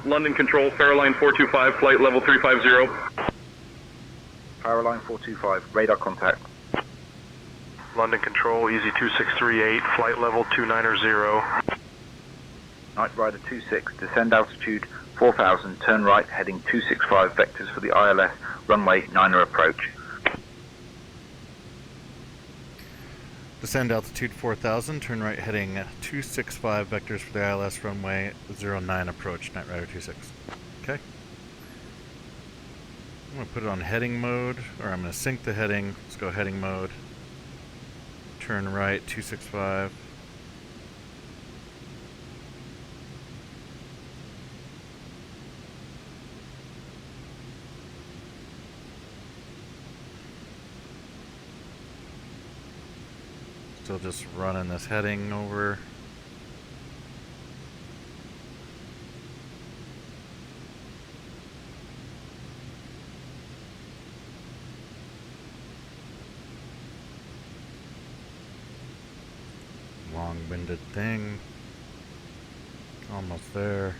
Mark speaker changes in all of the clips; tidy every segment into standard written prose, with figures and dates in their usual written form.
Speaker 1: London Control, Farrowline 425, flight level 350.
Speaker 2: Farrowline 425, radar contact.
Speaker 3: London Control, Easy 2638, flight level 290.
Speaker 2: Night Rider 26, descend altitude 4000, turn right, heading 265, vectors for the ILS, runway 9er approach.
Speaker 4: Descend altitude 4000, turn right heading 265, vectors for the ILS, runway 09 approach, Night Rider 26. Okay. I'm going to put it on heading mode, or I'm going to sync the heading. Let's go heading mode. Turn right 265. Still just running this heading over. Long-winded thing. Almost there.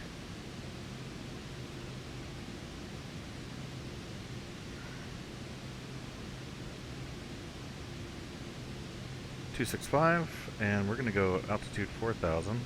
Speaker 4: .265, and we're going to go altitude 4000.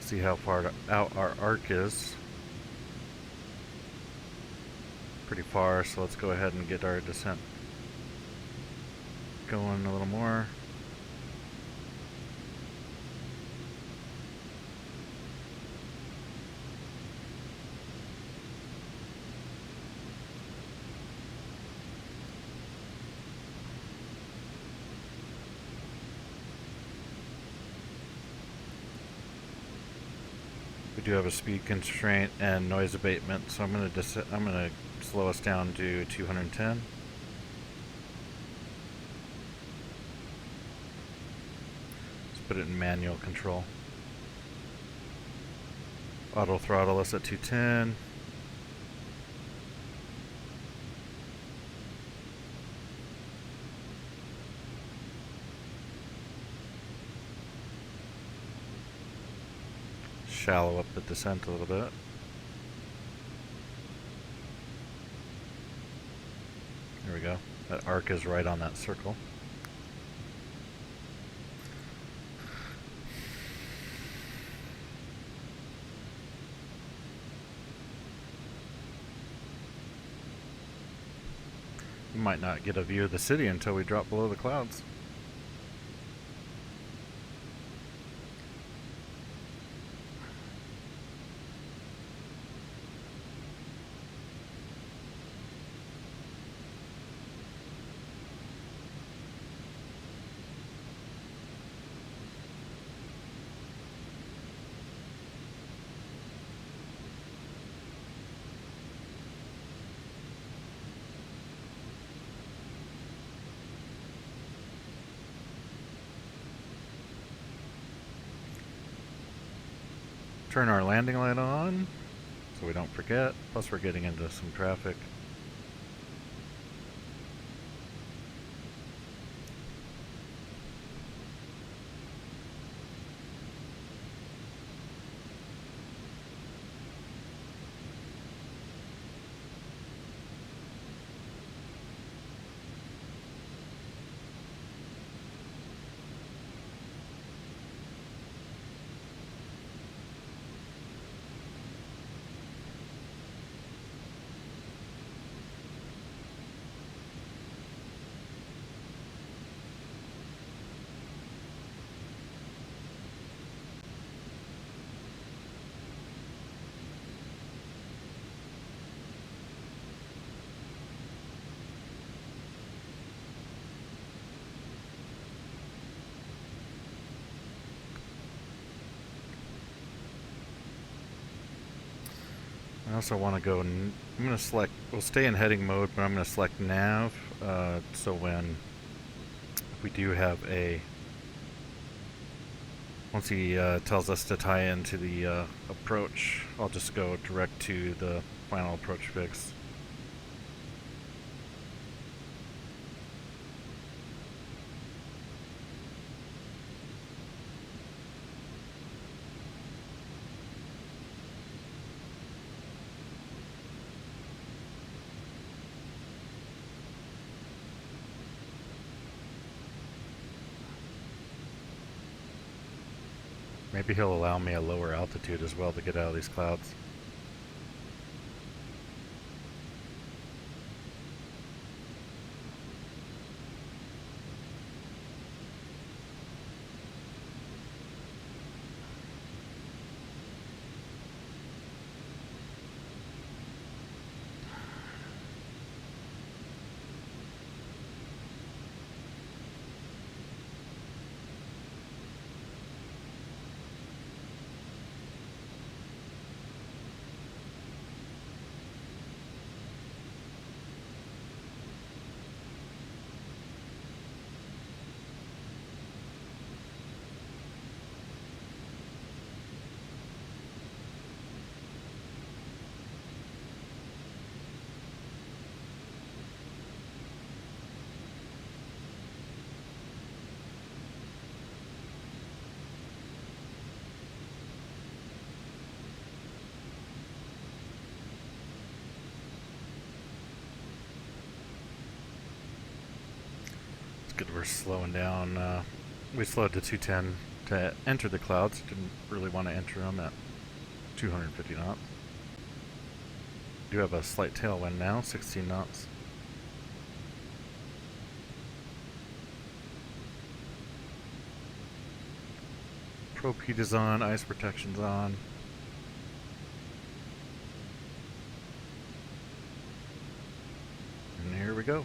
Speaker 4: See how far out our arc is. Pretty far, so let's go ahead and get our descent going a little more. We do have a speed constraint and noise abatement, so I'm gonna slow us down to 210. Let's put it in manual control. Auto throttle us at 210. Shallow up the descent a little bit. There we go. That arc is right on that circle. We might not get a view of the city until we drop below the clouds. Turn our landing light on so we don't forget. Plus we're getting into some traffic. I also want to go, I'm going to select, we'll stay in heading mode, but I'm going to select nav, so when we do have a Once he tells us to tie into the approach, I'll just go direct to the final approach fix. Maybe he'll allow me a lower altitude as well to get out of these clouds. Good, we're slowing down. We slowed to 210 to enter the clouds. Didn't really want to enter them at 250 knots. Do have a slight tailwind now, 16 knots. Probe heat is on, ice protection's on. And here we go.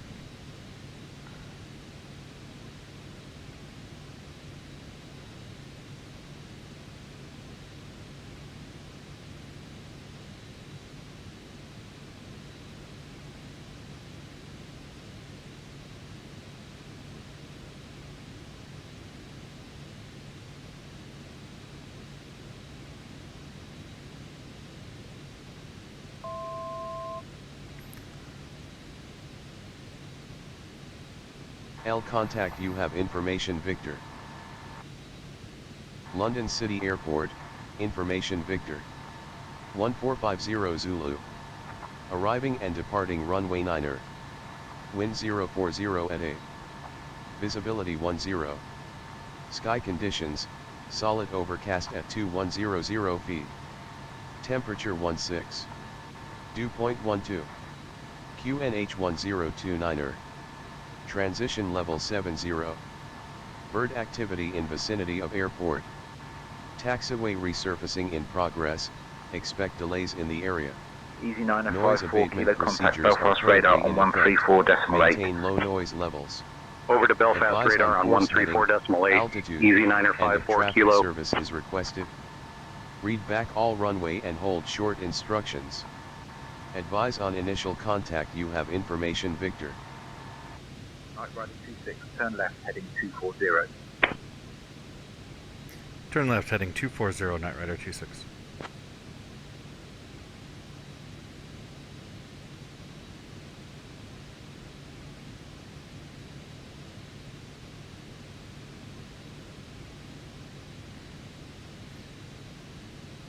Speaker 5: L contact, you have information Victor. London City Airport, information Victor. 1450 Zulu. Arriving and departing runway 9er. Wind 040 at A. Visibility 10. Sky conditions, solid overcast at 2100 feet. Temperature 16. Dew point 12. QNH 1029er. Transition level 70. Bird activity in vicinity of airport. Taxiway resurfacing in progress, expect delays in the area.
Speaker 2: Easy 9
Speaker 5: Noise
Speaker 2: 54
Speaker 5: abatement
Speaker 2: kilo contact
Speaker 5: procedures
Speaker 2: Belfast
Speaker 5: are
Speaker 2: radar
Speaker 5: currently
Speaker 2: on
Speaker 5: in effect.
Speaker 2: 134.8.
Speaker 5: Maintain low noise levels.
Speaker 1: Over to Belfast
Speaker 5: Advise
Speaker 1: radar on
Speaker 5: course heading,
Speaker 1: 134.8.
Speaker 5: altitude,
Speaker 1: Easy 9er
Speaker 5: and if
Speaker 1: 54
Speaker 5: traffic
Speaker 1: kilo.
Speaker 5: service is requested. Read back all runway and hold short instructions. Advise on initial contact, you have information Victor.
Speaker 2: Night Rider 26, turn left heading 240.
Speaker 4: Turn left heading 240, Night Rider 26.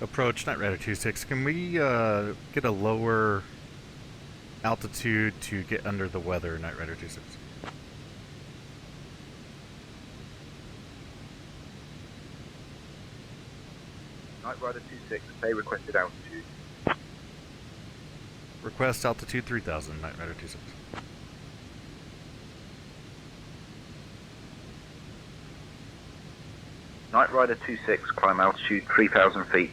Speaker 4: Approach, Night Rider 26. Can we get a lower altitude to get under the weather, Night Rider 26?
Speaker 2: Night Rider 26, pay requested altitude.
Speaker 4: Request altitude 3000, Night Rider 26.
Speaker 2: Night Rider 26, climb altitude 3000 feet.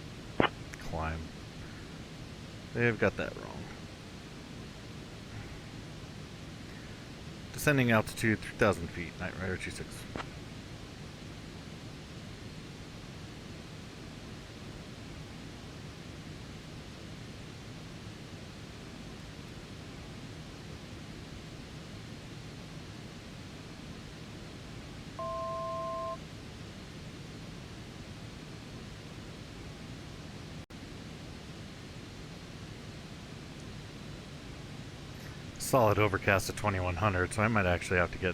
Speaker 4: Climb. They've got that wrong. Descending altitude 3000 feet, Night Rider 26. solid overcast at 2100, so I might actually have to get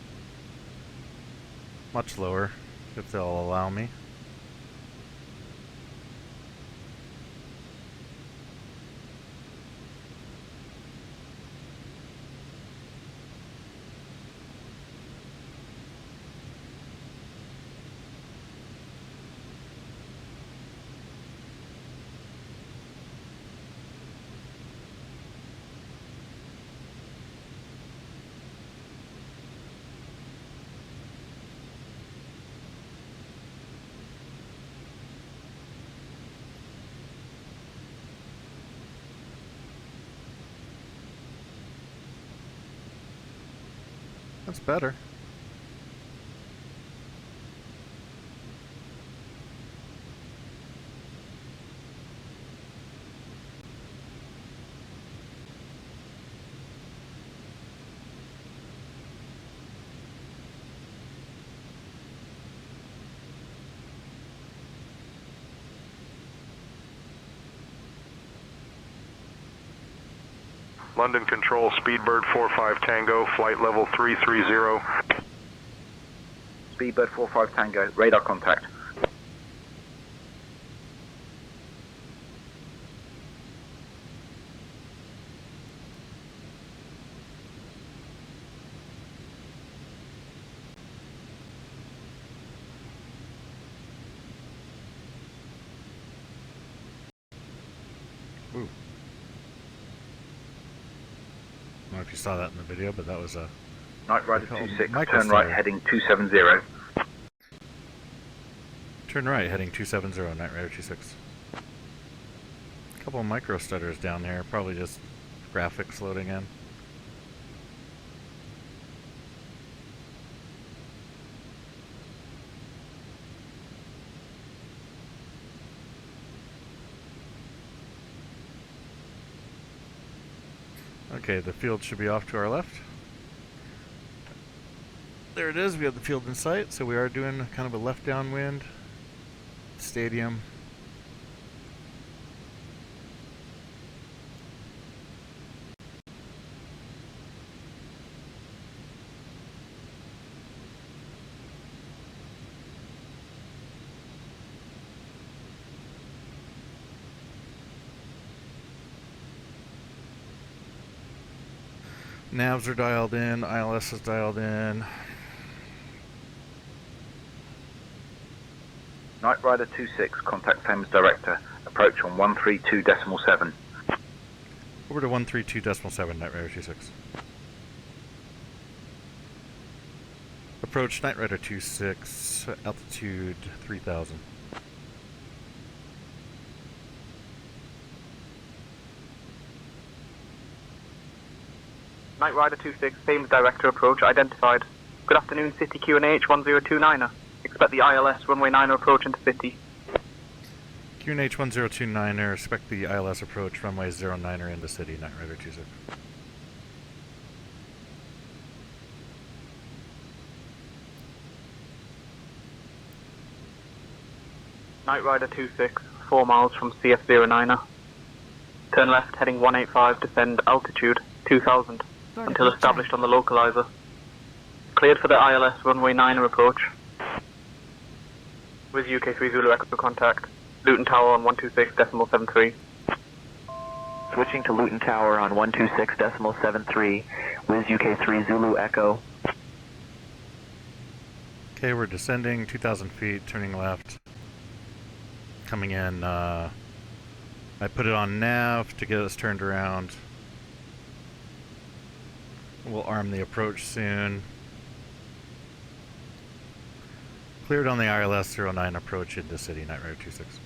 Speaker 4: much lower if they'll allow me. That's better.
Speaker 3: London Control, Speedbird 45 Tango, flight level 330.
Speaker 2: Speedbird 45 Tango, radar contact.
Speaker 4: Ooh. I don't know if you saw that in the video, but that was a
Speaker 2: Night Rider
Speaker 4: called
Speaker 2: 26,
Speaker 4: microstar.
Speaker 2: turn right heading 270.
Speaker 4: turn right heading 270, Night Rider 26. A couple of micro stutters down there, probably just graphics loading in. Okay, the field should be off to our left. There it is, we have the field in sight, so we are doing kind of a left downwind. Stadium. Navs are dialed in, ILS is dialed in.
Speaker 2: Night Rider 26, contact same as director. Approach on 132.7.
Speaker 4: Over to 132.7, Night Rider 26. Approach Night Rider 26, altitude 3000.
Speaker 6: Night Rider 26, same as director approach identified. Good afternoon, City QNH 1029er. Expect the ILS runway 9 approach into City.
Speaker 4: QNH 1029er, expect the ILS approach runway 09er into City, Night Rider 26.
Speaker 6: Night Rider 26, 4 miles from CF09er. Turn left heading 185, descend altitude 2000 until established on the localizer. Cleared for the ILS runway 9er approach. With UK3 Zulu Echo contact. Luton Tower on 126.73.
Speaker 7: Switching to Luton Tower on 126.73 with UK3 Zulu Echo.
Speaker 4: Okay, we're descending 2,000 feet, turning left. Coming in, I put it on nav to get us turned around. We'll arm the approach soon. Cleared on the ILS 09 approach into City, Night Rider 26.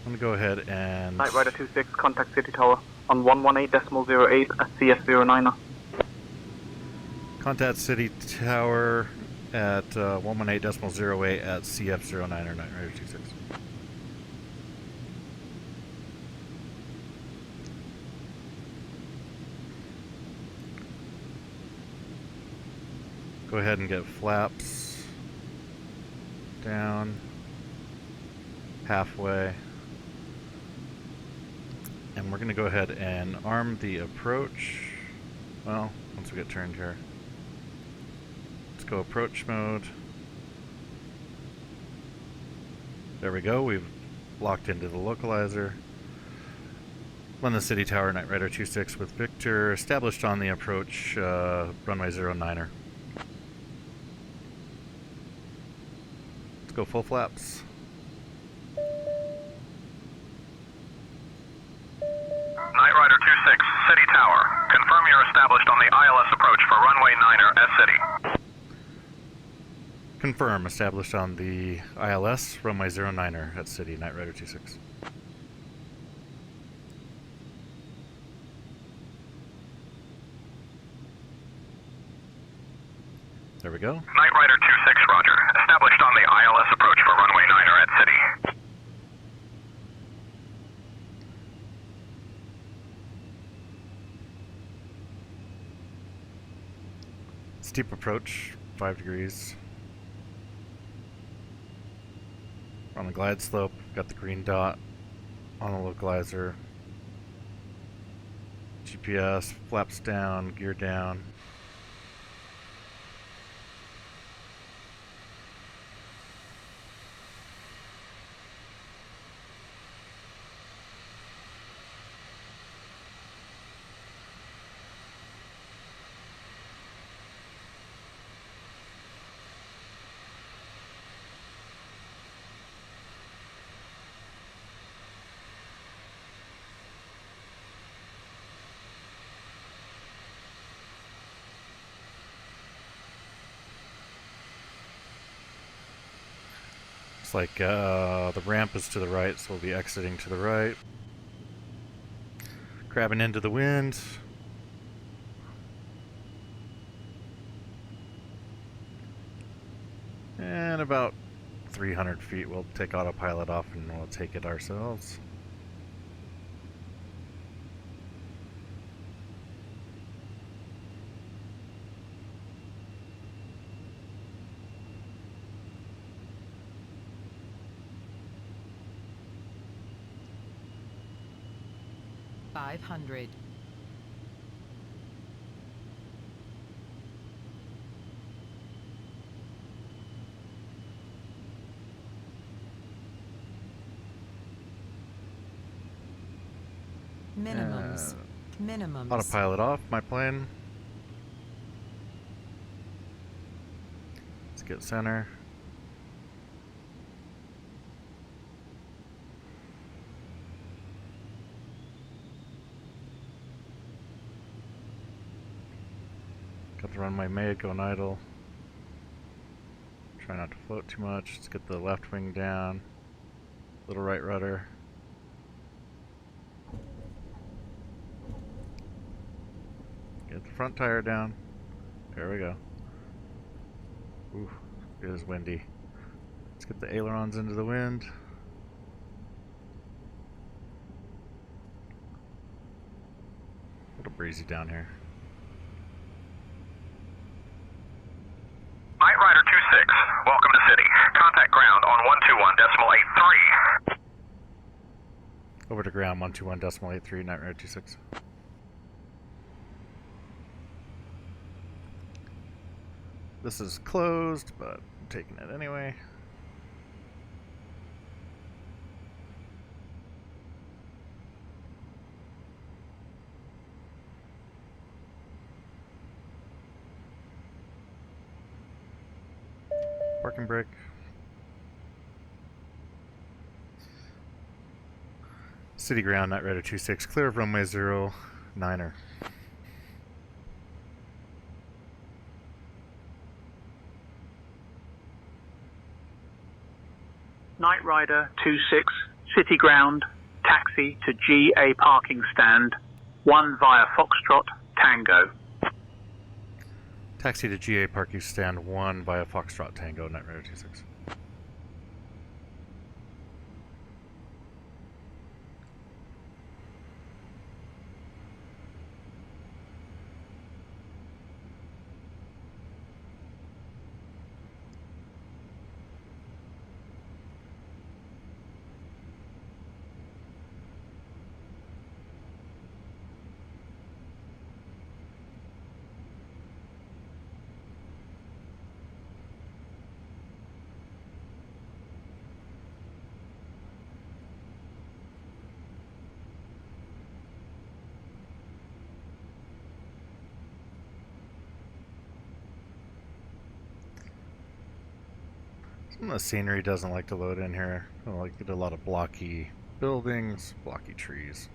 Speaker 4: I'm going to go ahead and...
Speaker 6: Night Rider 26, contact City Tower on 118.08 at CF09er.
Speaker 4: Contact City Tower at 118.08 at CF09 or Night Rider 26. Go ahead and get flaps down. halfway. And we're going to go ahead and arm the approach. Well, once we get turned here. Let's go approach mode. There we go, we've locked into the localizer. London City Tower, Knight Rider 26 with Victor, established on the approach, runway 09er. Let's go full flaps.
Speaker 3: Knight Rider 26, City Tower. Confirm you're established on the ILS approach for runway 9er at City.
Speaker 4: Confirm, established on the ILS, runway 09er at City, Knight Rider 26. There we go.
Speaker 3: Knight Rider 26, roger. Established on the ILS approach for runway 9er at City.
Speaker 4: Steep approach, 5 degrees. We're on the glide slope, got the green dot on the localizer. GPS, flaps down, gear down. Looks like the ramp is to the right, so we'll be exiting to the right. Grabbing into the wind. And about 300 feet, we'll take autopilot off and we'll take it ourselves.
Speaker 8: $500. Minimums. Minimums.
Speaker 4: Autopilot off my plane. Let's get center. Got the runway made, going idle. Try not to float too much. Let's get the left wing down. Little right rudder. Get the front tire down. There we go. Ooh, it is windy. Let's get the ailerons into the wind. A little breezy down here.
Speaker 3: Knight Rider 26, welcome to City. Contact ground on 121.83.
Speaker 4: Over to ground 121.83, Knight Rider 26. This is closed, but I'm taking it anyway. Parking brake. City ground, Knight Rider 26, clear of runway 09er.
Speaker 9: Knight Rider 26, City Ground, taxi to GA parking stand, 1 via Foxtrot, Tango.
Speaker 4: Taxi to GA parking stand 1 via Foxtrot Tango, Knight Rider 26. The scenery doesn't like to load in here. I like get a lot of blocky buildings, blocky trees.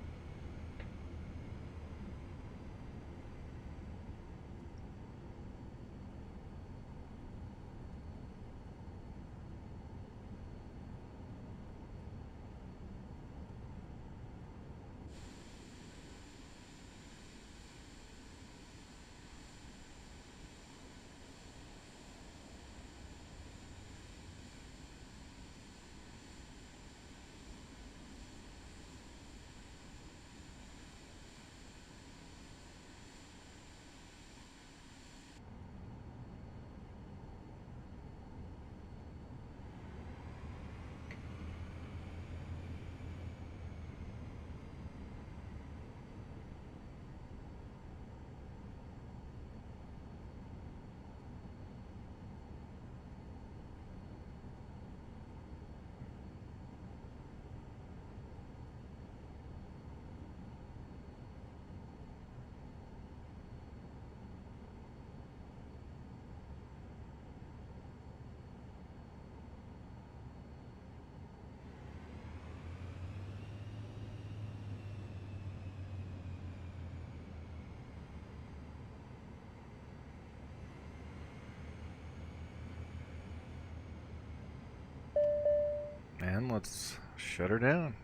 Speaker 4: And let's shut her down.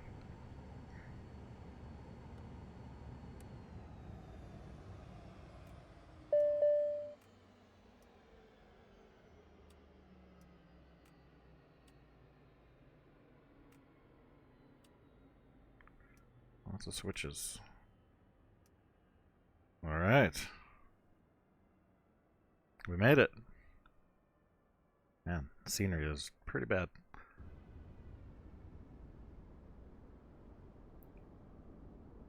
Speaker 4: Lots of switches. All right. We made it. Man, the scenery is pretty bad.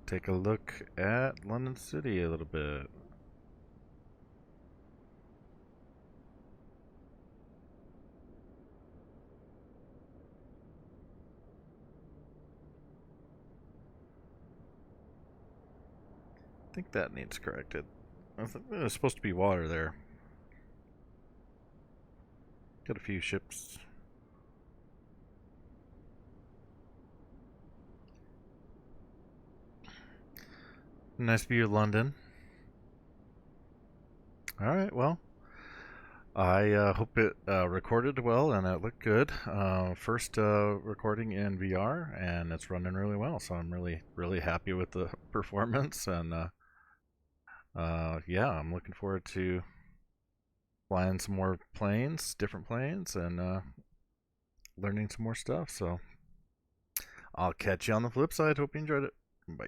Speaker 4: Take a look at London City a little bit. I think that needs corrected. I think there's supposed to be water there. Got a few ships. Nice view of London. Alright, well, I hope it recorded well and it looked good. First recording in VR, and it's running really well, so I'm really happy with the performance. And yeah, I'm looking forward to flying some more planes, different planes, and learning some more stuff. So I'll catch you on the flip side. Hope you enjoyed it. Bye.